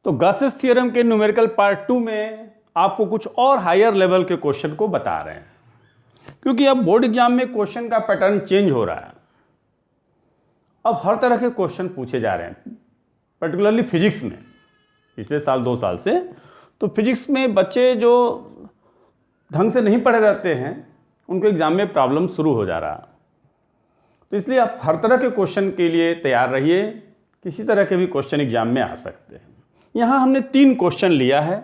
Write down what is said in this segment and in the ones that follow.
तो Gauss's theorem के numerical part 2 में आपको कुछ और हायर लेवल के क्वेश्चन को बता रहे हैं, क्योंकि अब बोर्ड एग्जाम में क्वेश्चन का पैटर्न चेंज हो रहा है। अब हर तरह के क्वेश्चन पूछे जा रहे हैं, पर्टिकुलरली फिजिक्स में। पिछले साल 2 साल से तो फिजिक्स में बच्चे जो ढंग से नहीं पढ़े रहते हैं उनको एग्जाम में प्रॉब्लम शुरू हो जा रहा है। तो इसलिए आप हर तरह के क्वेश्चन के लिए तैयार रहिए, किसी तरह के भी क्वेश्चन एग्जाम में आ सकते हैं। यहाँ हमने 3 क्वेश्चन लिया है,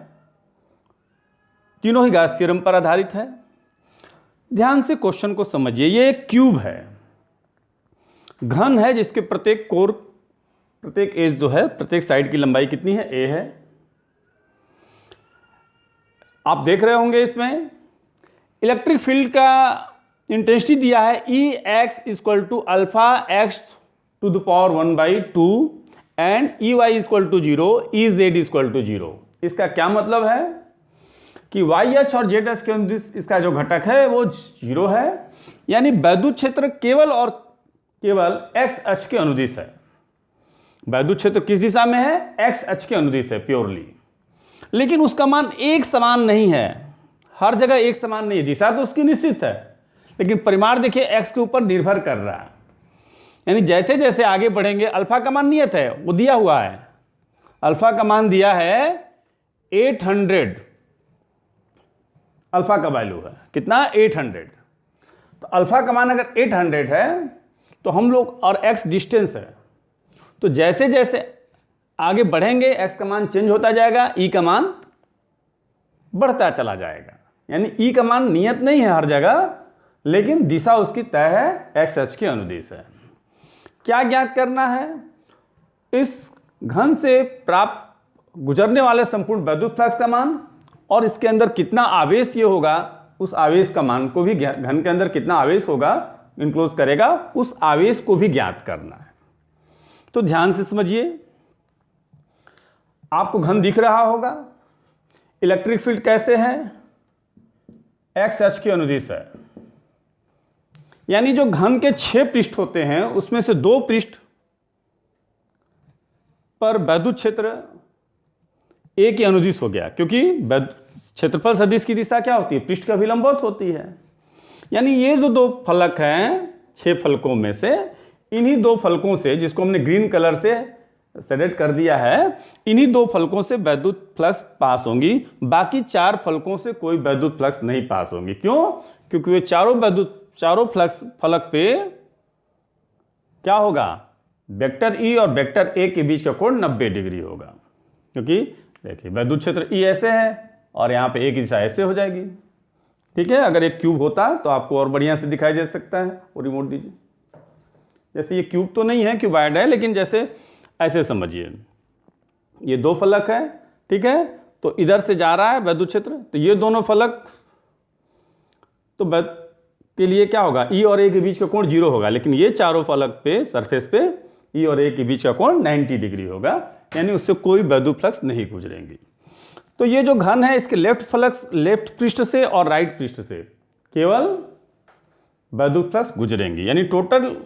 तीनों ही गॉस थ्योरम पर आधारित है। ध्यान से क्वेश्चन को समझिए। ये एक क्यूब है, घन है, जिसके प्रत्येक कोर, प्रत्येक एज जो है, प्रत्येक साइड की लंबाई कितनी है, a है। आप देख रहे होंगे इसमें इलेक्ट्रिक फील्ड का इंटेंसिटी दिया है Ex = alpha x to the power 1/2 and Ey = 0, Ez = 0। इसका क्या मतलब है कि YH और ZH के अनुदिश इसका जो घटक है वो 0 है, यानी वैद्युत क्षेत्र केवल और केवल x अक्ष के अनुदिश है। वैद्युत क्षेत्र किस दिशा में है, x अक्ष के अनुदिश है प्योरली, लेकिन उसका मान एक समान नहीं है, हर जगह एक समान नहीं है। दिशा तो उसकी निश्चित है, लेकिन परिमाण देखिए x के ऊपर निर्भर कर रहा है। यानी जैसे जैसे आगे बढ़ेंगे, अल्फा का मान नियत है, वो दिया हुआ है। अल्फा का मान दिया है 800, अल्फा का वैल्यू है कितना, 800। तो अल्फा का मान अगर 800 है तो हम लोग, और x डिस्टेंस है, तो जैसे जैसे आगे बढ़ेंगे x का मान चेंज होता जाएगा, e का मान बढ़ता चला जाएगा। यानी e का मान नियत नहीं है हर जगह, लेकिन दिशा उसकी तय है, x अक्ष के अनुदिश है। क्या ज्ञात करना है, इस घन से प्राप्त गुजरने वाले संपूर्ण वैद्युत फ्लक्स का मान, और इसके अंदर कितना आवेश ये होगा, उस आवेश का मान को भी, घन के अंदर कितना आवेश होगा, इनक्लोज करेगा, उस आवेश को भी ज्ञात करना है। तो ध्यान से समझिए। आपको घन दिख रहा होगा, इलेक्ट्रिक फील्ड कैसे है, x अक्ष के अनुदिश है। यानी जो घन के 6 पृष्ठ होते हैं उसमें से 2 पृष्ठ पर वैद्युत क्षेत्र a के अनुदिश हो गया, क्योंकि क्षेत्रफल सदिश की दिशा क्या होती है, पृष्ठ का विलंबवत होती है। यानी ये जो 2 फलक हैं 6 फलकों में से, इन्हीं 2 फलकों से, जिसको हमने ग्रीन कलर से शेडेड कर दिया है, इन्हीं 2 फलकों से वैद्युत फ्लक्स पास होंगी। बाकी 4 फलकों से कोई वैद्युत फ्लक्स नहीं पास होंगी। क्यों? क्योंकि वे चारों फलक पे क्या होगा, वेक्टर E और वेक्टर A के बीच का कोण 90 डिग्री होगा। क्योंकि देखिए वैद्युत क्षेत्र E ऐसे है और यहाँ पे A की दिशा ऐसे हो जाएगी। ठीक है, अगर एक क्यूब होता तो आपको और बढ़िया से दिखाई दे सकता है। वो रिमोट दीजिए। जैसे ये क्यूब तो नहीं है, क्यूबॉइड है, लेकिन जैसे ऐसे समझिए, ये 2 फलक है, ठीक है, तो इधर से जा रहा है वैद्युत क्षेत्र, तो ये दोनों फलक तो के लिए क्या होगा, E और A के बीच का कोण 0 होगा, लेकिन ये चारों फलक पे, सरफेस पे E और A के बीच का कोण 90 डिग्री होगा, यानी उससे कोई वैद्युत फ्लक्स नहीं गुजरेंगी। तो ये जो घन है, इसके लेफ्ट पृष्ठ से और राइट पृष्ठ से केवल वैद्युत फ्लक्स गुजरेंगी। यानी total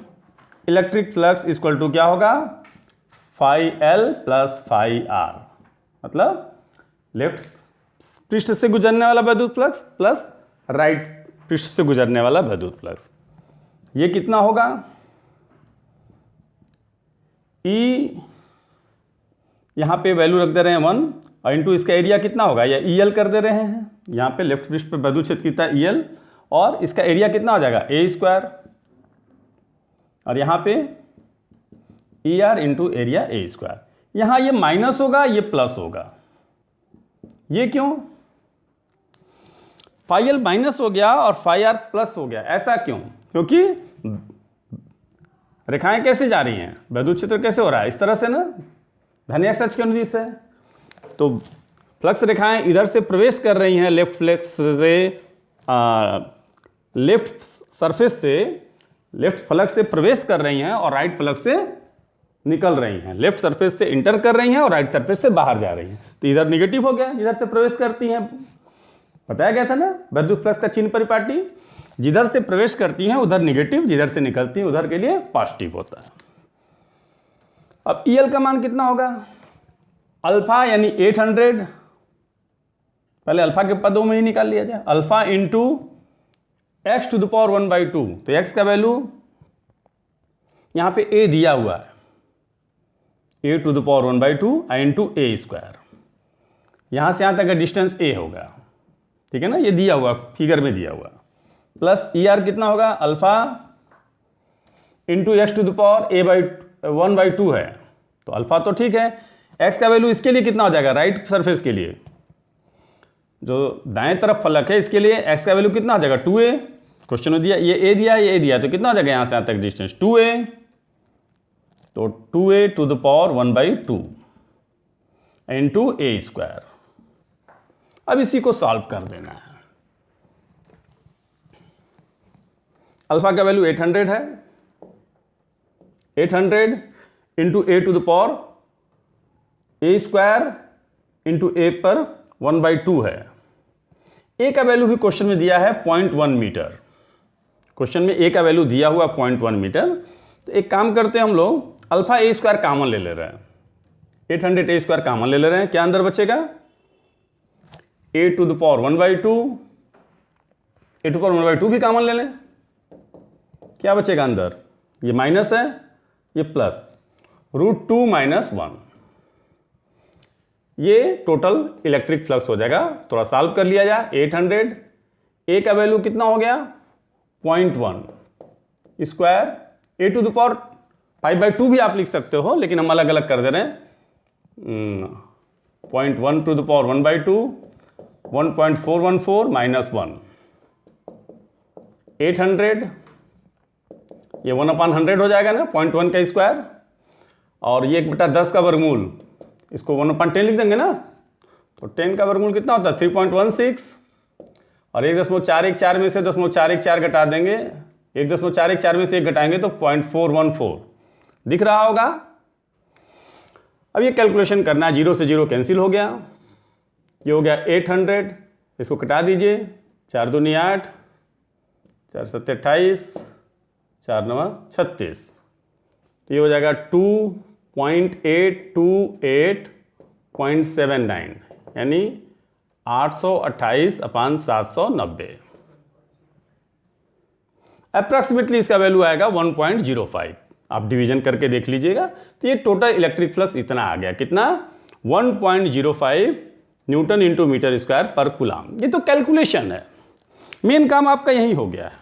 electric flux equal to क्या होगा, φL + φR, मतलब लेफ्ट पृष्ठ से गुजरने वाला वैद्युत फ्लक्स प्लस राइट पृष्ठ से गुजरने वाला वैद्युत फ्लक्स। ये कितना होगा, E यहाँ पे वैल्यू रख दे रहे हैं 1, और इंटू इसका एरिया कितना होगा, या EL कर दे रहे हैं। यहाँ पे लेफ्ट पृष्ठ पे वैद्युत क्षेत्र कितना है, EL, और इसका एरिया कितना हो जाएगा, A², और यहाँ पे ER इंटू एरिया A²। यहाँ ये माइनस होगा, ये प्लस होगा। ये क्यों, φL माइनस हो गया और φR प्लस हो गया, ऐसा क्यों? क्योंकि रेखाएं कैसे जा रही हैं, वैद्युत क्षेत्र कैसे हो रहा है, इस तरह से ना, धन x अक्ष के अनुदिश है, तो फ्लक्स रेखाएं इधर से प्रवेश कर रही हैं, लेफ्ट फ्लक्स से, लेफ्ट सरफेस से, लेफ्ट फलक से प्रवेश कर रही हैं और राइट फलक से निकल रही हैं। लेफ्ट सरफेस से इंटर कर रही हैं और राइट सरफेस से बाहर जा रही हैं। तो इधर निगेटिव हो गया, इधर से प्रवेश करती हैं, बताया गया था ना विद्युत फ्लक्स का चिन्ह परिपाटी, जिधर से प्रवेश करती हैं उधर निगेटिव, जिधर से निकलती हैं उधर के लिए पॉजिटिव होता है। अब EL का मान कितना होगा, अल्फा यानी 800, पहले अल्फा के पदों में ही निकाल लिया जाए, alpha into X to the power 1/2, तो एक्स का वैल्यू यहाँ पे ए दिया हुआ है, a to the power 1/2 into A square, यहाँ से यहाँ तक का डिस्टेंस ए होगा, ठीक है ना, ये दिया हुआ फिगर में दिया हुआ, प्लस ई आर कितना होगा, alpha into X to the power A by 1/2 है, तो अल्फा तो ठीक है, एक्स का वैल्यू इसके लिए कितना हो जाएगा, राइट सरफेस के लिए जो दाएं तरफ फलक है इसके लिए एक्स का वैल्यू कितना हो जाएगा, 2a, क्वेश्चन में दिया ये ए दिया है, ये ए दिया है, तो कितना हो जाएगा यहाँ से यहाँ तक डिस्टेंस 2a, तो 2a to the power 1/2 into A square. अब इसी को सॉल्व कर देना है। अल्फा का वैल्यू 800 है, 800 into a to the power a square into a पर 1/2 है। ए का वैल्यू भी क्वेश्चन में दिया है 0.1 मीटर, क्वेश्चन में ए का वैल्यू दिया हुआ 0.1 मीटर। तो एक काम करते हैं हम लोग, अल्फा ए स्क्वायर कॉमन ले ले रहे हैं, 800 ए स्क्वायर कॉमन ले ले रहे हैं, क्या अंदर बचेगा, a to the power 1/2, a to power 1/2 भी कॉमन ले लें, क्या बचेगा अंदर, ये माइनस है ये प्लस, √2 - 1, ये टोटल इलेक्ट्रिक फ्लक्स हो जाएगा। थोड़ा सॉल्व कर लिया जाए, 800 ए का वैल्यू कितना हो गया 0.1 square, A to the power 5/2 भी आप लिख सकते हो, लेकिन हम अलग अलग कर दे रहे हैं, 0.1 टू द पावर 1/2, 1.414 - 1, 800, ये 1/100 हो जाएगा ना, 0.1 का स्क्वायर, और ये 1/10 का वर्गमूल, इसको 1/10 लिख देंगे ना, तो 10 का वर्गमूल कितना होता है 3.16, और 1.414 में से 0.414 घटा देंगे, 1.414 में से 1 घटाएंगे तो 0.414 दिख रहा होगा। अब ये कैलकुलेशन करना है, 0 से 0 कैंसिल हो गया, ये हो गया 800, इसको कटा दीजिए, 4 दूनी 8, 4 7 28, 4 9 36, तो ये हो जाएगा 2.828.79, यानी 828/790, अप्रॉक्सीमेटली इसका वैल्यू आएगा 1.05, आप डिवीजन करके देख लीजिएगा। तो ये टोटल इलेक्ट्रिक फ्लक्स इतना आ गया, कितना 1.05 न्यूटन इंटू मीटर स्क्वायर पर कूलाम। ये तो कैलकुलेशन है, मेन काम आपका यही हो गया है।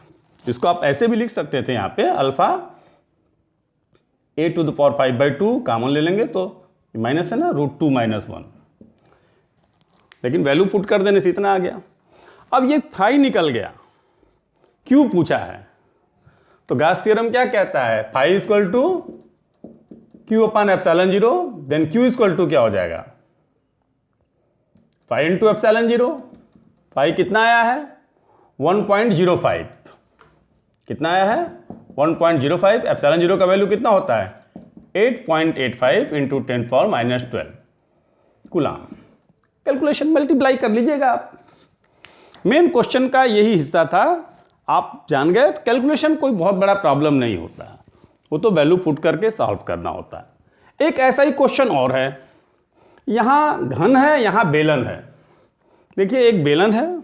इसको आप ऐसे भी लिख सकते थे, यहाँ पे alpha A to the power 5/2 common ले लेंगे तो माइनस है ना, √2 - 1, लेकिन वैल्यू पुट कर देने से इतना आ गया। अब ये फाई निकल गया, क्यू पूछा है, तो गॉस थ्योरम क्या कहता है, phi equal to Q/ε0, then Q equal to क्या हो जाएगा, फाई इंटू ε0, फाई कितना आया है 1.05, कितना आया है 1.05, ε0 का वैल्यू कितना होता है 8.85 इंटू 10⁻⁻12 कूलाम। कैलकुलेशन मल्टीप्लाई कर लीजिएगा आप, मेन क्वेश्चन का यही हिस्सा था, आप जान गए। कैलकुलेशन कोई बहुत बड़ा प्रॉब्लम नहीं होता, वो तो वैल्यू पुट करके सॉल्व करना होता है। एक ऐसा ही क्वेश्चन और है, यहाँ घन है, यहाँ बेलन है, देखिए एक बेलन है,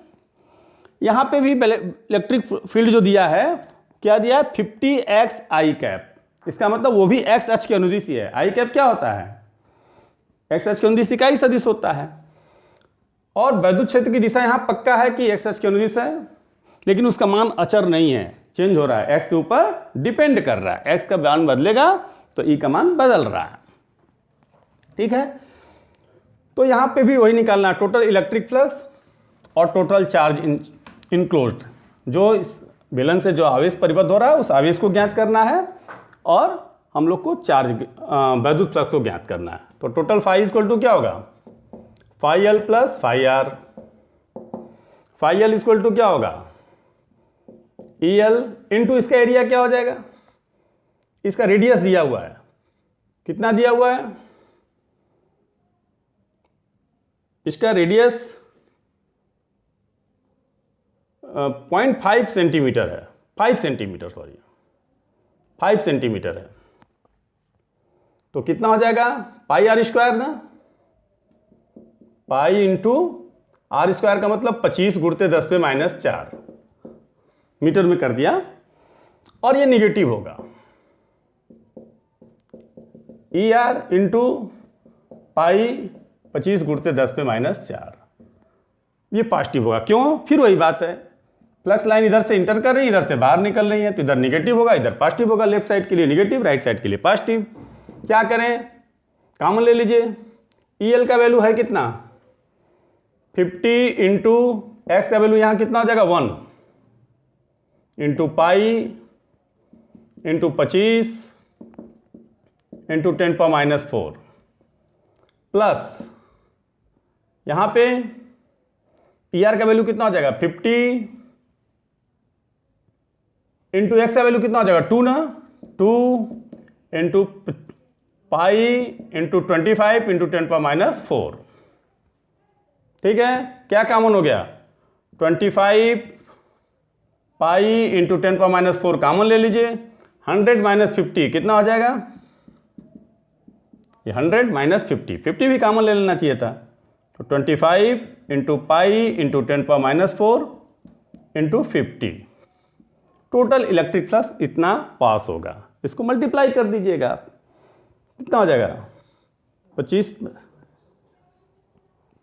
यहाँ पे भी इलेक्ट्रिक फील्ड जो दिया है, क्या दिया है 50x i कैप, इसका मतलब वो भी x अक्ष के अनुदिश ही है। i कैप क्या होता है, x अक्ष के अनुदिश इकाई सदिश होता है, और वैद्युत क्षेत्र की दिशा यहाँ पक्का है कि x अक्ष के अनुदिश है, लेकिन उसका मान अचर नहीं है, चेंज हो रहा है, x के ऊपर डिपेंड कर रहा है, x का मान बदलेगा तो e का मान बदल रहा है, ठीक है। तो यहाँ पे भी वही निकालना है, टोटल इलेक्ट्रिक फ्लक्स और टोटल चार्ज इनक्लोज्ड, जो इस बेलन से जो आवेश परिबद्ध हो रहा है उस आवेश को ज्ञात करना है, और हम लोग को चार्ज वैद्युत फ्लक्स को ज्ञात करना है। तो टोटल फाई इक्वल टू क्या होगा, phi L plus phi R, phi L equal to क्या होगा ई एल इंटू इसका एरिया क्या हो जाएगा, इसका रेडियस दिया हुआ है, कितना दिया हुआ है, इसका रेडियस 0.5 सेंटीमीटर है, 5 सेंटीमीटर सॉरी 5 सेंटीमीटर है, तो कितना हो जाएगा पाई आर स्क्वायर ना, पाई इंटू आर स्क्वायर का मतलब 25 गुणते 10 पे -4 मीटर में कर दिया, और ये निगेटिव होगा। ई आर इंटू पाई 25 गुणते 10 पे -4, ये पॉजिटिव होगा। क्यों? फिर वही बात है, फ्लक्स लाइन इधर से इंटर कर रही है, इधर से बाहर निकल रही है, तो इधर निगेटिव होगा, इधर पॉजिटिव होगा। लेफ्ट साइड के लिए निगेटिव, राइट साइड के लिए पॉजिटिव। क्या करें? कॉमन ले लीजिए। ई एल का वैल्यू है कितना? 50 इंटू एक्स का वैल्यू यहाँ कितना हो जाएगा? 1 into pi into 25 into 10⁻⁴ plus यहाँ पे ई आर का वैल्यू कितना हो जाएगा? 50 इंटू एक्स का वैल्यू कितना हो जाएगा? 2 ना, 2 इंटू पाई इंटू 25 इंटू 10⁻⁴। ठीक है, क्या कॉमन हो गया? 25 पाई इंटू 10⁻⁴ कॉमन ले लीजिए। 100 - 50 कितना हो जाएगा? ये 100 - 50 भी कॉमन ले लेना चाहिए था। तो 25 into pi into 10⁻⁴ into 50, total electric flux इतना पास होगा। इसको मल्टीप्लाई कर दीजिएगा, कितना हो जाएगा?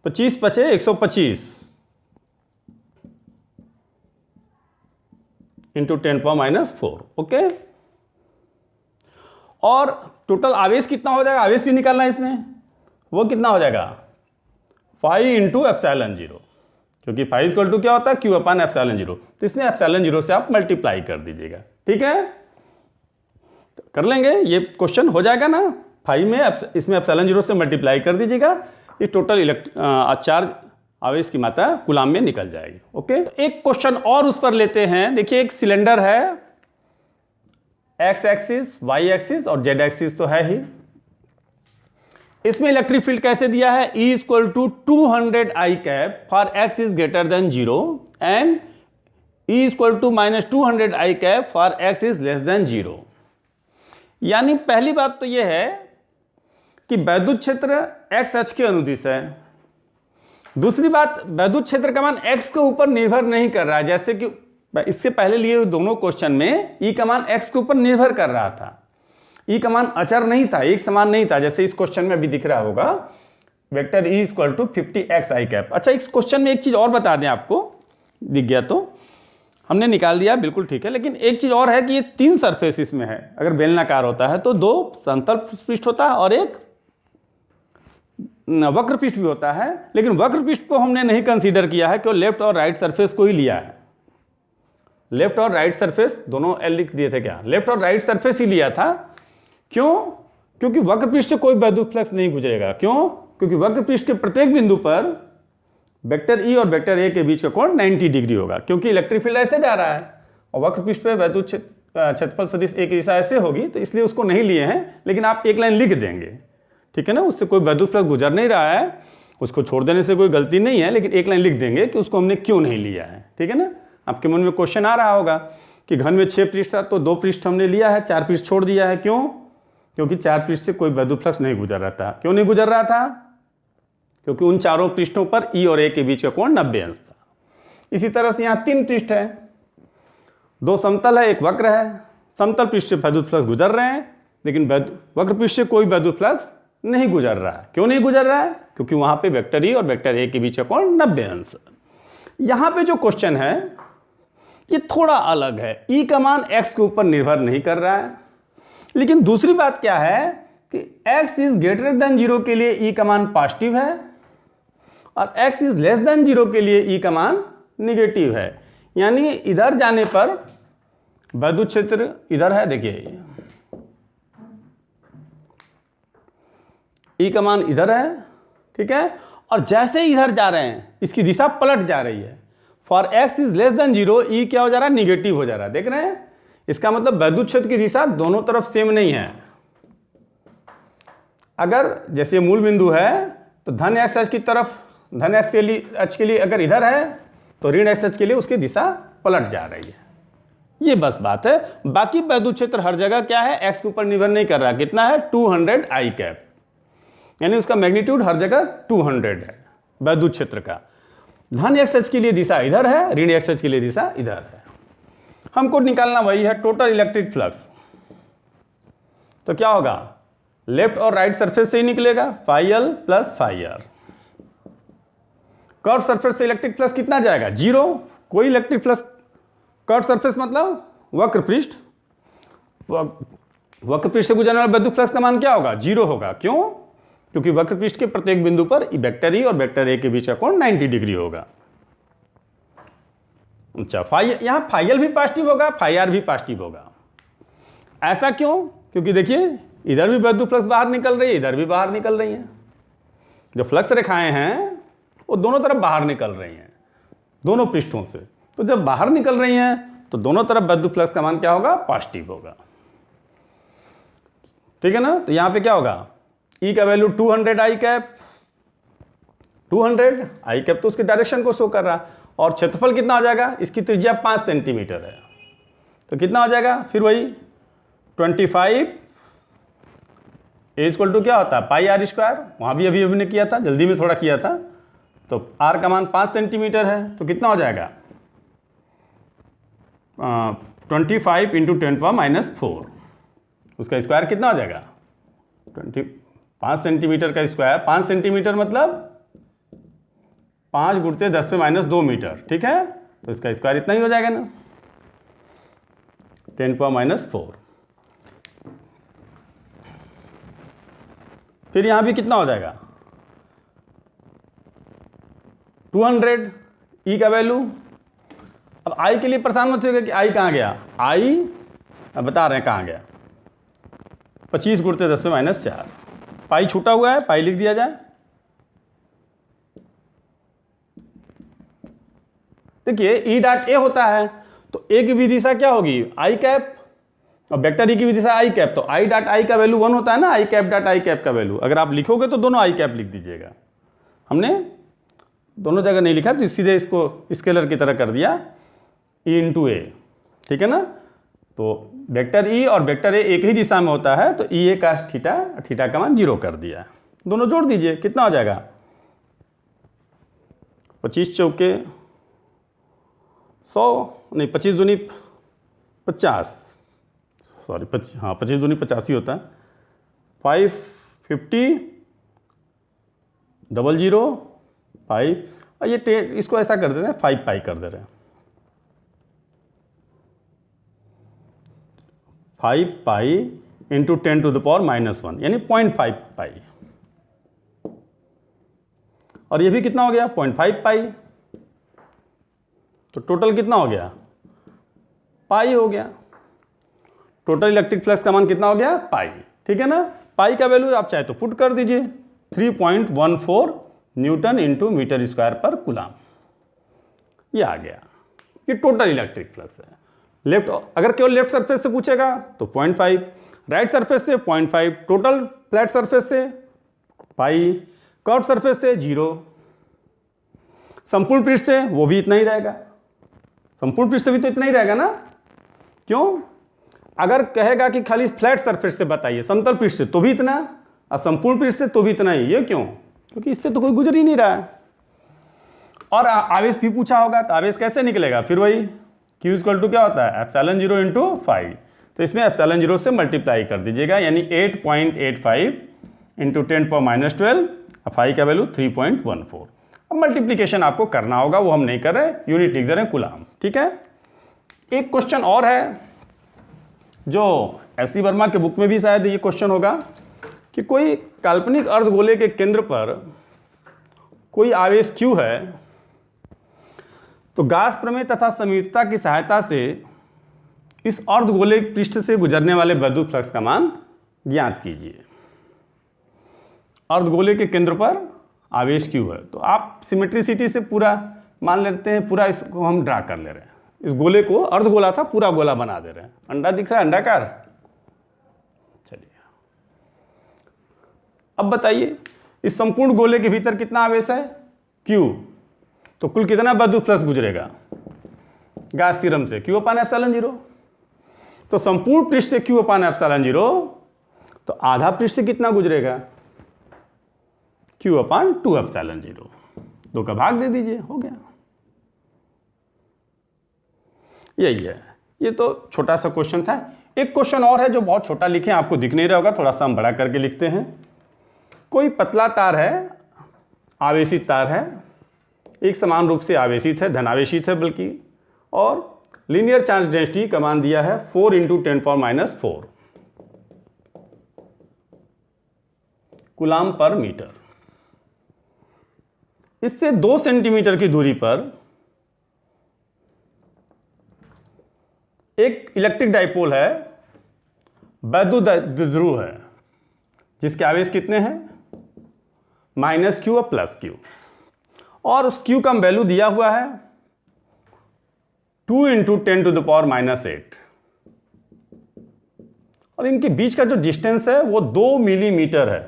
25 पचे 125 इंटू 10⁻⁴। ओके, और टोटल आवेश कितना हो जाएगा? आवेश भी निकालना है इसमें, वो कितना हो जाएगा? 5 इंटू ε0, क्योंकि 5 = क्या होता है? Q/ε0। तो इसमें ε0 से आप मल्टीप्लाई कर दीजिएगा। ठीक है, तो कर लेंगे, ये क्वेश्चन हो जाएगा ना। 5 में इसमें ε0 से मल्टीप्लाई कर दीजिएगा, ये टोटल चार्ज आवेश की मात्रा कूलाम में निकल जाएगी। ओके, एक क्वेश्चन और उस पर लेते हैं। देखिए, एक सिलेंडर है, एक्स एक्सिस, वाई एक्सिस और जेड एक्सिस तो है ही। इसमें इलेक्ट्रिक फील्ड कैसे दिया है? E = 200 I cap for x is greater than 0 and E = -200 I cap for x is less than 0। यानी पहली बात तो यह है कि वैद्युत क्षेत्र x अक्ष के अनुदिश है। दूसरी बात, वैद्युत क्षेत्र का मान x के ऊपर निर्भर नहीं कर रहा है, जैसे कि इससे पहले लिए दोनों क्वेश्चन में E का मान x के ऊपर निर्भर कर रहा था। E का मान अचर नहीं था, एक समान नहीं था, जैसे इस क्वेश्चन में अभी दिख रहा होगा, vector E = 50x I cap. अच्छा, इस क्वेश्चन में एक चीज़ और बता दें, आपको दिख गया तो हमने निकाल दिया, बिल्कुल ठीक है। लेकिन एक चीज़ और है कि ये 3 सरफेस इसमें है। अगर बेलनाकार होता है तो 2 समतल पृष्ठ होता है और एक वक्र पृष्ठ भी होता है, लेकिन वक्र पृष्ठ को हमने नहीं कंसीडर किया है, क्यों? लेफ्ट और राइट सरफेस को ही लिया है। लेफ्ट और राइट सरफेस दोनों एल लिख दिए थे क्या? लेफ्ट और राइट सरफेस ही लिया था। क्यों? क्योंकि वक्र पृष्ठ से कोई वैद्युत फ्लक्स नहीं गुजरेगा। क्यों? क्योंकि वक्र पृष्ठ के प्रत्येक बिंदु पर वेक्टर E और वेक्टर A के बीच का कोण 90 डिग्री होगा, क्योंकि इलेक्ट्रिक फील्ड ऐसे जा रहा है और वक्र पृष्ठ पे वैद्युत क्षेत्रफल सदिश A की दिशा ऐसे होगी, तो इसलिए उसको नहीं लिए हैं। लेकिन आप एक लाइन लिख देंगे, ठीक है ना, उससे कोई वैद्युत फ्लक्स गुजर नहीं रहा है, उसको छोड़ देने से कोई गलती नहीं है, लेकिन एक लाइन लिख देंगे कि उसको हमने क्यों नहीं लिया है। ठीक है ना, आपके मन में क्वेश्चन आ रहा होगा कि घन में 6 पृष्ठ था तो 2 पृष्ठ हमने लिया है, 4 पृष्ठ छोड़ दिया है। क्यों? क्योंकि 4 पृष्ठ से कोई वैद्युत फ्लक्स नहीं गुजर रहा था। क्यों नहीं गुजर रहा था? क्योंकि उन चारों पृष्ठों पर E और A के बीच का कोण 90 अंश था। इसी तरह से यहाँ 3 पृष्ठ है, 2 समतल है, 1 वक्र है। समतल पृष्ठ से वैद्युत फ्लक्स गुजर रहे हैं, लेकिन वक्र पृष्ठ से कोई वैद्युत फ्लक्स नहीं गुजर रहा है। क्यों नहीं गुजर रहा है? क्योंकि वहाँ पे वेक्टर E और वेक्टर A के बीच का कोण 90 अंश। यहाँ पे जो क्वेश्चन है ये थोड़ा अलग है। E का मान x के ऊपर निर्भर नहीं कर रहा है, लेकिन दूसरी बात क्या है कि x इज ग्रेटर देन 0 के लिए E का मान पॉजिटिव है और x इज लेस देन 0 के लिए E का मान निगेटिव है। यानी इधर जाने पर वैद्युत क्षेत्र इधर है, देखिए E का मान इधर है, ठीक है, और जैसे ही इधर जा रहे हैं इसकी दिशा पलट जा रही है। For x is less than 0 E क्या हो जा रहा है? निगेटिव हो जा रहा है। देख रहे हैं, इसका मतलब वैद्युत क्षेत्र की दिशा दोनों तरफ सेम नहीं है। अगर जैसे मूल बिंदु है तो धन x अक्ष की तरफ, धन x के लिए अक्ष के लिए अगर इधर है तो ऋण x अक्ष के लिए उसकी दिशा पलट जा रही है। ये बस बात है। बाकी वैद्युत क्षेत्र हर जगह क्या है? x के ऊपर निर्भर नहीं कर रहा। कितना है? 200 I कैप, यानी उसका मैग्नीट्यूड हर जगह 200 है। वैद्युत क्षेत्र का। धन एक्स अक्ष के लिए दिशा इधर है, ऋण एक्स अक्ष के लिए दिशा इधर है। हमको निकालना वही है टोटल इलेक्ट्रिक फ्लक्स। तो क्या होगा, लेफ्ट और राइट सरफेस से ही निकलेगा, phi L plus phi R. Curve surface से इलेक्ट्रिक फ्लक्स कितना जाएगा, 0। कोई इलेक्ट्रिक फ्लक्स, कर्व सरफेस मतलब वक्र पृष्ठ, वक्र पृष्ठ से गुजरने वाला विद्युत फ्लक्स का मान क्या होगा, 0 होगा। क्यों, क्योंकि वक्र पृष्ठ के प्रत्येक बिंदु पर वेक्टर ई और वेक्टर ए के बीच का कोण 90 डिग्री होगा। अच्छा, यहां फाई एल भी पॉजिटिव होगा, फाई आर भी पॉजिटिव होगा। ऐसा क्यों, क्योंकि देखिए इधर भी विद्युत फ्लक्स बाहर निकल रही है, इधर भी बाहर निकल रही है। जो फ्लक्स रेखाएं हैं वो दोनों तरफ बाहर निकल रही हैं, दोनों पृष्ठों से। तो जब बाहर निकल रही हैं तो दोनों तरफ विद्युत फ्लक्स का मान क्या होगा, पॉजिटिव होगा। ठीक है ना। तो यहां पे क्या होगा, ई का वैल्यू 200 आई कैप, 200 आई कैप तो उसके डायरेक्शन को शो कर रहा, और क्षेत्रफल कितना हो जाएगा, इसकी त्रिज्या 5 सेंटीमीटर है, तो कितना हो जाएगा फिर वही 25 ए इक्वल टू क्या होता है, पाई आर स्क्वायर। वहाँ भी अभी हमने किया था, जल्दी में थोड़ा किया था। तो आर का मान 5 सेंटीमीटर है, तो कितना हो जाएगा 25 इंटू 10⁻⁻⁴। उसका स्क्वायर कितना हो जाएगा 5 सेंटीमीटर का स्क्वायर, 5 सेंटीमीटर मतलब 5 गुणित 10⁻² मीटर। ठीक है, तो इसका स्क्वायर इतना ही हो जाएगा ना, 10⁻⁻⁴। फिर यहां भी कितना हो जाएगा 200 ई का वैल्यू। अब आई के लिए परेशान मत होगा कि आई कहाँ गया, आई अब बता रहे हैं कहाँ गया, 25 गुणित 10⁻⁴। पाई छूटा हुआ है, पाई लिख दिया जाए। देखिए ई डॉट ए होता है, तो ए की भी दिशा क्या होगी, आई कैप, और वेक्टर ई की भी दिशा आई कैप। तो आई डॉट आई का वैल्यू 1 होता है ना, आई कैप डॉट आई कैप का वैल्यू। अगर आप लिखोगे तो दोनों आई कैप लिख दीजिएगा। हमने दोनों जगह नहीं लिखा, तो सीधे इसको स्केलर की तरह कर दिया, ई इंटू ए। ठीक है ना। तो वेक्टर ई और वेक्टर ए एक ही दिशा में होता है, तो ई ए का थीटा, थीटा का मान 0 कर दिया। दोनों जोड़ दीजिए, कितना हो जाएगा 25 चौके 100, नहीं 25 दूनी 50, सॉरी 25 दूनी 50 ही होता है। 550 00 5, और ये इसको ऐसा कर देते हैं 5 पाई कर दे रहे हैं, 5 पाई इंटू 10⁻⁻⁻1 यानी 0.5 पाई। और ये भी कितना हो गया 0.5 पाई। तो टोटल कितना हो गया, पाई हो गया। टोटल इलेक्ट्रिक फ्लक्स का मान कितना हो गया, पाई। ठीक है ना। पाई का वैल्यू आप चाहे तो पुट कर दीजिए, 3.14 न्यूटन इंटू मीटर स्क्वायर पर कूलम। ये आ गया, ये टोटल इलेक्ट्रिक फ्लक्स है। लेफ्ट, अगर केवल लेफ्ट सरफेस से पूछेगा तो 0.5, राइट सरफेस से 0.5, टोटल फ्लैट सरफेस से पाई, कर्व सरफेस से 0, संपूर्ण पृष्ठ से वो भी इतना ही रहेगा। संपूर्ण पृष्ठ से भी तो इतना ही रहेगा ना। क्यों, अगर कहेगा कि खाली फ्लैट सरफेस से बताइए, समतल पृष्ठ से, तो भी इतना, और संपूर्ण पृष्ठ से तो भी इतना ही। ये क्यों, क्योंकि इससे तो कोई गुजर ही नहीं रहा है। और आवेश भी पूछा होगा, तो आवेश कैसे निकलेगा, फिर वही Q इक्वल टू क्या होता है, ε0 इंटू 5। तो इसमें ε0 से मल्टीप्लाई कर दीजिएगा, यानी 8.85 इंटू 10⁻⁻12, फाई का वैल्यू 3.14। अब मल्टीप्लीकेशन आपको करना होगा, वो हम नहीं कर रहे, यूनिट लिख दे रहे हैं कूलम। ठीक है। एक क्वेश्चन और है जो एस.सी. वर्मा के बुक में भी शायद ये क्वेश्चन होगा, कि कोई काल्पनिक अर्धगोले के केंद्र पर कोई आवेश Q है, तो गाउस प्रमेय तथा समयुक्तता की सहायता से इस अर्धगोले पृष्ठ से गुजरने वाले विद्युत फ्लक्स का मान ज्ञात कीजिए। अर्धगोले के केंद्र पर आवेश Q है, तो आप सिमेट्रिसिटी से पूरा मान लेते हैं, पूरा इसको हम ड्रा कर ले रहे हैं। इस गोले को, अर्धगोला था, पूरा गोला बना दे रहे हैं। अंडा दिख रहा है, अंडाकार। चलिए अब बताइए, इस संपूर्ण गोले के भीतर कितना आवेश है, Q। तो कुल कितना विद्युत फ्लक्स गुजरेगा गाउस थ्योरम से, Q/ε0। तो संपूर्ण पृष्ठ से Q/ε0, तो आधा पृष्ठ से कितना गुजरेगा, Q/2ε0। 2 का भाग दे दीजिए, हो गया। यही है, ये तो छोटा सा क्वेश्चन था। एक क्वेश्चन और है जो बहुत छोटा लिखे, आपको दिख नहीं रहा होगा, थोड़ा सा हम बड़ा करके लिखते हैं। कोई पतला तार है, आवेशित तार है, एक समान रूप से आवेशित है, धनावेशित है बल्कि, और लीनियर चार्ज डेंसिटी का मान दिया है 4 × 10⁻⁴ कूलाम पर मीटर। इससे 2 सेंटीमीटर की दूरी पर एक इलेक्ट्रिक डाइपोल है, वैद्युत द्विध्रुव है, जिसके आवेश कितने हैं, -q और +q, और उस q का वैल्यू दिया हुआ है 2 × 10⁻⁸, और इनके बीच का जो डिस्टेंस है वो 2 मिलीमीटर है।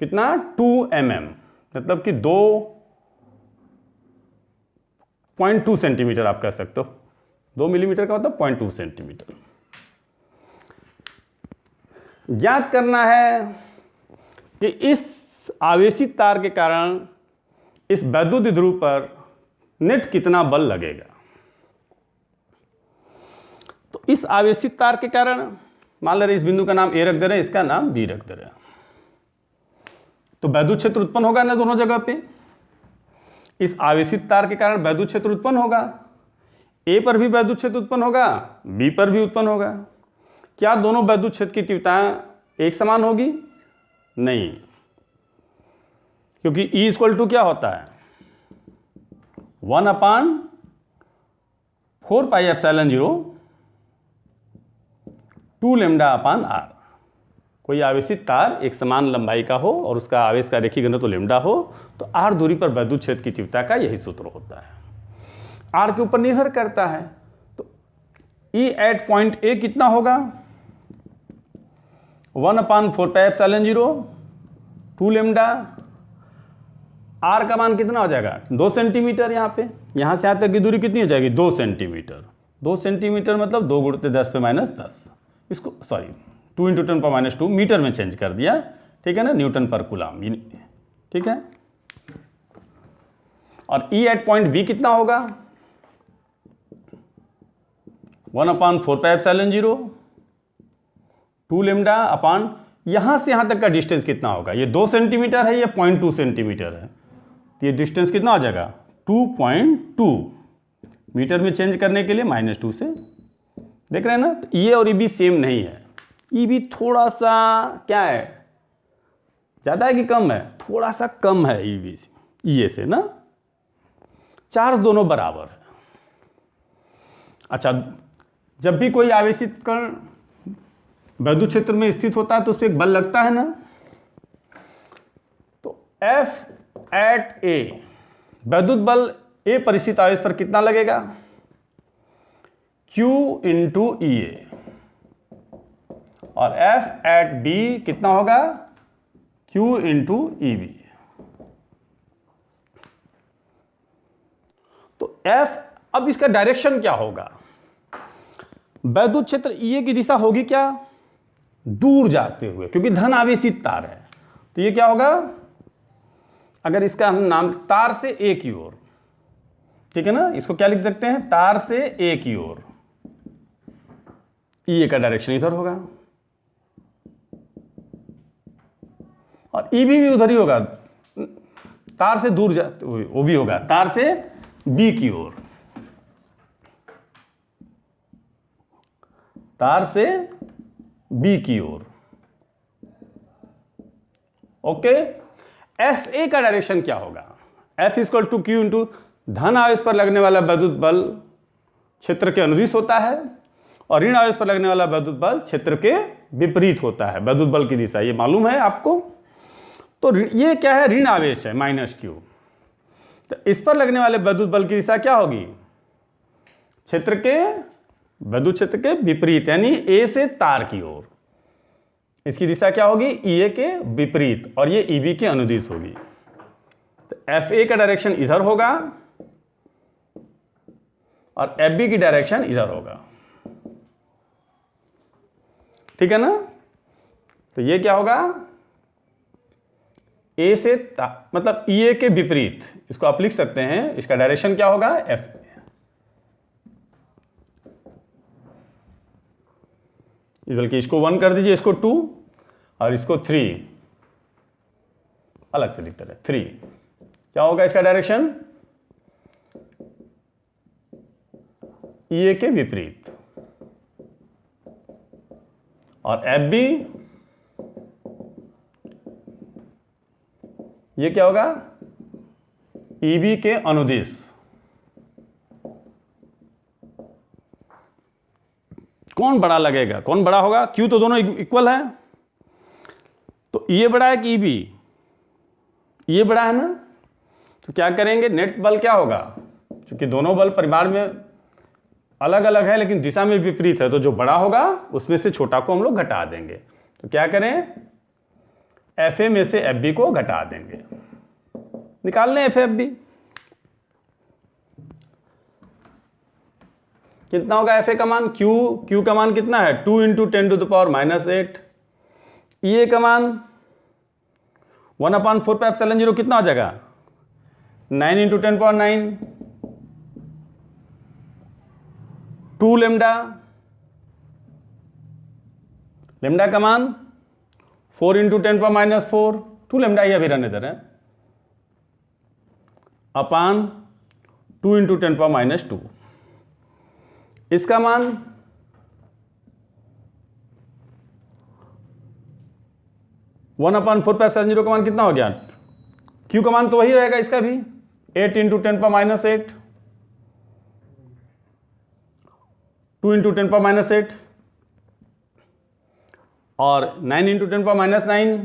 कितना, 2 mm, मतलब कि 2.2 सेंटीमीटर आप कह सकते हो। 2 मिलीमीटर का मतलब 0.2 सेंटीमीटर। ज्ञात करना है कि इस आवेशित तार के कारण इस वैद्युत द्विध्रुव पर नेट कितना बल लगेगा। तो इस आवेशित तार के कारण मान ले रहे इस बिंदु का नाम ए रख दे रहे हैं, इसका नाम बी रख दे रहे हैं, तो वैद्युत क्षेत्र उत्पन्न होगा ना दोनों जगह पे। इस आवेशित तार के कारण वैद्युत क्षेत्र उत्पन्न होगा, ए पर भी वैद्युत क्षेत्र उत्पन्न होगा, बी पर भी उत्पन्न होगा। क्या दोनों वैद्युत क्षेत्र की तीव्रताएं एक समान होगी? नहीं, क्योंकि E = क्या होता है, 1/4πε0 2λ/r। कोई आवेशित तार एक समान लंबाई का हो और उसका आवेश का रेखीय घनत्व λ हो, तो r दूरी पर वैद्युत क्षेत्र की तीव्रता का यही सूत्र होता है। r के ऊपर निर्भर करता है, तो E at पॉइंट A कितना होगा, 1/4πε0 2λ। r का मान कितना हो जाएगा, 2 सेंटीमीटर। यहाँ पे यहाँ से यहाँ तक की दूरी कितनी हो जाएगी, 2 सेंटीमीटर। 2 सेंटीमीटर मतलब 2 × 10⁻10, इसको सॉरी 2 × 10⁻2 मीटर में चेंज कर दिया, ठीक है ना, न्यूटन पर कूलाम, ठीक है। और E at पॉइंट B कितना होगा, 1/4πε0 2λ। यहाँ से यहाँ तक का डिस्टेंस कितना होगा, ये 2 सेंटीमीटर है, ये 0.2 सेंटीमीटर है, तो ये डिस्टेंस कितना हो जाएगा, 2.2। मीटर में चेंज करने के लिए -2 से, देख रहे हैं ना। तो ये और EB सेम नहीं है, EB थोड़ा सा क्या है, ज़्यादा है कि कम है, थोड़ा सा कम है EB से, EA से ना। चार्ज दोनों बराबर है। अच्छा, जब भी कोई आवेशित कण वैद्युत क्षेत्र में स्थित होता है तो उस पर एक बल लगता है ना, तो F at A, वैद्युत बल A पर स्थित आवेश पर कितना लगेगा, Q × EA, और F at B कितना होगा, Q × EB। तो F, अब इसका डायरेक्शन क्या होगा, वैद्युत क्षेत्र EA की दिशा होगी क्या, दूर जाते हुए, क्योंकि धन आवेशित तार है, तो ये क्या होगा, अगर इसका हम नाम तार से A की ओर, ठीक है ना, इसको क्या लिख सकते हैं, तार से A की ओर, EA का डायरेक्शन इधर होगा, और EB भी उधर ही होगा, तार से दूर जाते हुए वो भी होगा, तार से B की ओर, तार से B की ओर। ओके, FA का डायरेक्शन क्या होगा, F = Q × धन आवेश पर लगने वाला वैद्युत बल क्षेत्र के अनुदिश होता है, और ऋण आवेश पर लगने वाला वैद्युत बल क्षेत्र के विपरीत होता है। वैद्युत बल की दिशा ये मालूम है आपको, तो ये क्या है, ऋण आवेश है -Q, तो इस पर लगने वाले वैद्युत बल की दिशा क्या होगी, क्षेत्र के वैद्युत क्षेत्र के विपरीत, यानी A से तार की ओर, इसकी दिशा क्या होगी, EA के विपरीत, और ये EB के अनुदिश होगी। तो FA का डायरेक्शन इधर होगा और FB की डायरेक्शन इधर होगा, ठीक है ना। तो ये क्या होगा, ए से मतलब ई ए के विपरीत, इसको आप लिख सकते हैं, इसका डायरेक्शन क्या होगा, एफ। बल्कि इसको 1 कर दीजिए, इसको 2 और इसको 3, अलग से लिखते रहे 3। क्या होगा इसका डायरेक्शन, ई ए के विपरीत। और एफ बी, ये क्या होगा, ई बी के अनुदिश। कौन बड़ा लगेगा, कौन बड़ा होगा, क्यों तो दोनों इक्वल है, तो ये बड़ा है कि ई बी, ये बड़ा है ना, तो क्या करेंगे, नेट बल क्या होगा, क्योंकि दोनों बल परिमाण में अलग अलग है लेकिन दिशा में विपरीत है, तो जो बड़ा होगा उसमें से छोटा को हम लोग घटा देंगे। तो क्या करें, एफ ए में से एफ बी को घटा देंगे, निकाल लें एफ एफ बी। कितना होगा एफ ए का मान, क्यू का मान कितना है, 2 × 10⁻⁻8। ई ए का मान 1/4πε0 कितना हो जाएगा, 9 × 10⁻9। 2 लेमडा, लेमडा का मान 4 × 10⁻⁴, 2 लेमडा ही अभी रहने दे रहे हैं, अपान 2 × 10⁻²। इसका मान 1/4πε0 का मान कितना हो गया, क्यू का मान तो वही रहेगा, इसका भी 8 × 10⁻8, 2 × 10⁻8 और 9 × 10⁻9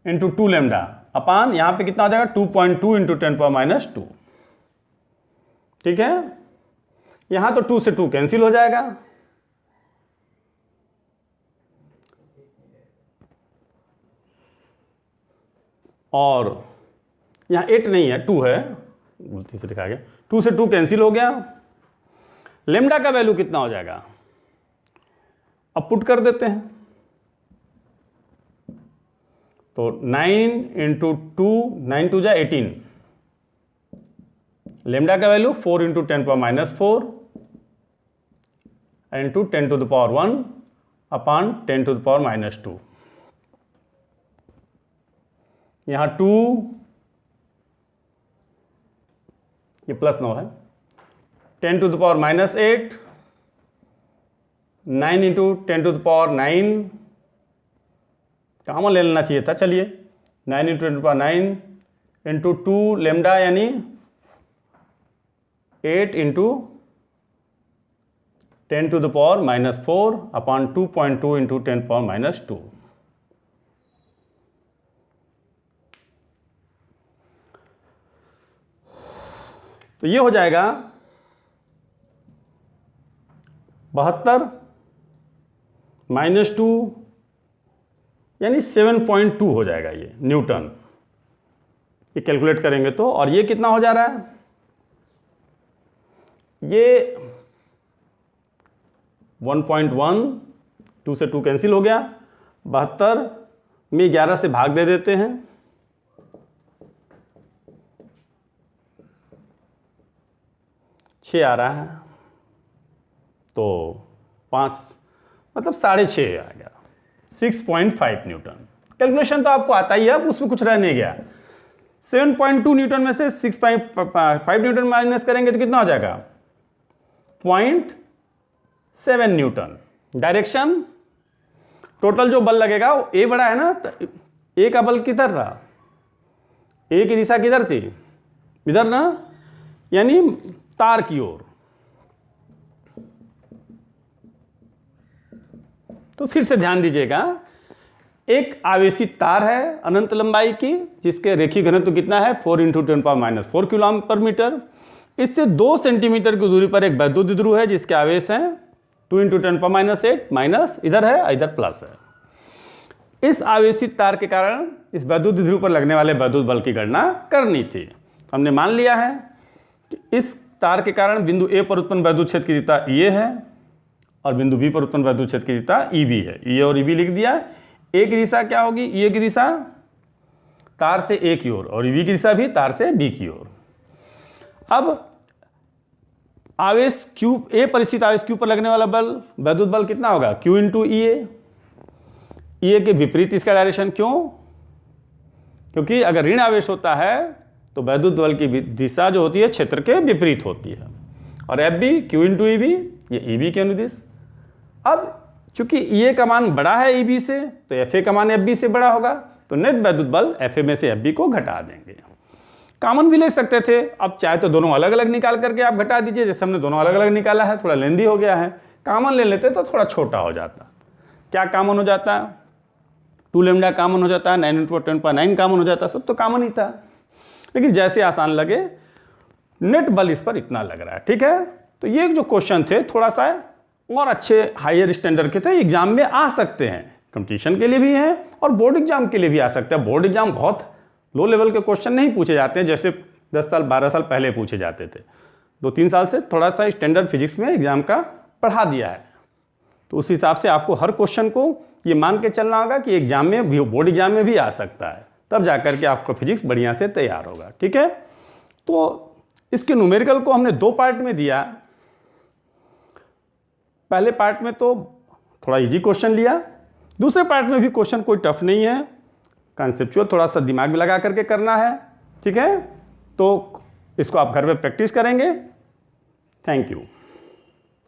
इंटू 2 लेमडा, अपान यहां पे कितना हो जाएगा, 2.2 × 10⁻²। ठीक है, यहां तो 2 से 2 कैंसिल हो जाएगा, और यहां 8 नहीं है, 2 है, गलती से लिखा गया, 2 से 2 कैंसिल हो गया। लेमडा का वैल्यू कितना हो जाएगा, अब पुट कर देते हैं, तो 9 × 2, 9 2 जा 18, लेमडा का वैल्यू 4 × 10⁻⁴ इंटू 10⁻1 अपान 10⁻²। यहाँ 2, ये +9 है, 10⁻⁻8, 9 × 10⁻9, कॉमन ले लेना चाहिए था, चलिए 9 × 10⁻9 इंटू 2 लेमडा यानी 8 × 10⁻⁴ अपान 2.2 × 10⁻²। तो ये हो जाएगा 72 - 2 यानी 7.2 हो जाएगा ये न्यूटन, ये कैलकुलेट करेंगे तो। और ये कितना हो जा रहा है, ये 1.1, 2 से 2 कैंसिल हो गया, 72 में 11 से भाग दे देते हैं, 6 आ रहा है, तो 5 मतलब 6.5 आ गया, 6.5 न्यूटन। कैलकुलेशन तो आपको आता ही है, अब उसमें कुछ रह नहीं गया। 7.2 न्यूटन में से 6.5 न्यूटन माइनस करेंगे तो कितना हो जाएगा, 0.7 न्यूटन। डायरेक्शन टोटल जो बल लगेगा वो ए बड़ा है ना, तो ए का बल किधर था, ए की दिशा किधर थी, इधर ना, यानी तार की ओर। तो फिर से ध्यान दीजिएगा, एक आवेशित तार है अनंत लंबाई की, जिसके रेखीय घनत्व कितना है, 4 × 10⁻⁴ कूलॉम/मीटर। इससे 2 सेंटीमीटर की दूरी पर एक वैद्युत द्विध्रुव है जिसके आवेश हैं 2 × 10⁻8 माइनस इधर है, इधर प्लस है। इस आवेशित तार के कारण इस वैद्युत द्विध्रुव पर लगने वाले वैद्युत बल की गणना करनी थी। हमने मान लिया है कि इस तार के कारण बिंदु ए पर उत्पन्न वैद्युत क्षेत्र की दिशा ये है और बिंदु बी पर उत्पन्न वैद्युत क्षेत्र की दिशा ई बी है। ई और ई बी लिख दिया। ए की दिशा क्या होगी, ए की दिशा तार से ए की ओर और बी की दिशा भी तार से बी की ओर। अब आवेश Q, ए पर स्थित आवेश Q पर लगने वाला बल, वैद्युत बल कितना होगा, Q इंटू ई ए के विपरीत इसका डायरेक्शन। क्यों, क्योंकि अगर ऋण आवेश होता है तो वैद्युत बल की दिशा जो होती है क्षेत्र के विपरीत होती है। और F B Q into E B, ये ई बी के अनुदिश। अब चूंकि ए का मान बड़ा है ई बी से, तो एफ ए का मान एफ बी से बड़ा होगा, तो नेट वैद्युत बल एफ ए में से एफ बी को घटा देंगे। कॉमन भी ले सकते थे, अब चाहे तो दोनों अलग अलग निकाल करके आप घटा दीजिए, जैसे हमने दोनों अलग अलग निकाला है, थोड़ा लेंदी हो गया है। कॉमन ले लेते तो थोड़ा छोटा हो जाता। क्या कॉमन हो जाता, 2 लैम्डा कॉमन हो जाता, 9 इंटू 10⁻9 कॉमन हो जाता, सब तो कॉमन ही था। लेकिन जैसे आसान लगे, नेट बल इस पर इतना लग रहा है, ठीक है। तो ये जो क्वेश्चन थे थोड़ा सा और अच्छे हायर स्टैंडर्ड के थे, एग्जाम में आ सकते हैं, कंपटीशन के लिए भी हैं और बोर्ड एग्जाम के लिए भी आ सकते हैं। बोर्ड एग्जाम बहुत लो लेवल के क्वेश्चन नहीं पूछे जाते हैं, जैसे 10 साल 12 साल पहले पूछे जाते थे। 2-3 साल से थोड़ा सा स्टैंडर्ड फिजिक्स में एग्जाम का पढ़ा दिया है, तो उस हिसाब से आपको हर क्वेश्चन को ये मान के चलना होगा कि एग्जाम में भी, बोर्ड एग्जाम में भी आ सकता है, तब जाकर के आपका फिजिक्स बढ़िया से तैयार होगा, ठीक है। तो इसके न्यूमेरिकल को हमने 2 पार्ट में दिया। पहले पार्ट में तो थोड़ा इजी क्वेश्चन लिया, दूसरे पार्ट में भी क्वेश्चन कोई टफ नहीं है, कॉन्सेप्चुअल थोड़ा सा दिमाग में लगा करके करना है, ठीक है। तो इसको आप घर में प्रैक्टिस करेंगे। Thank you.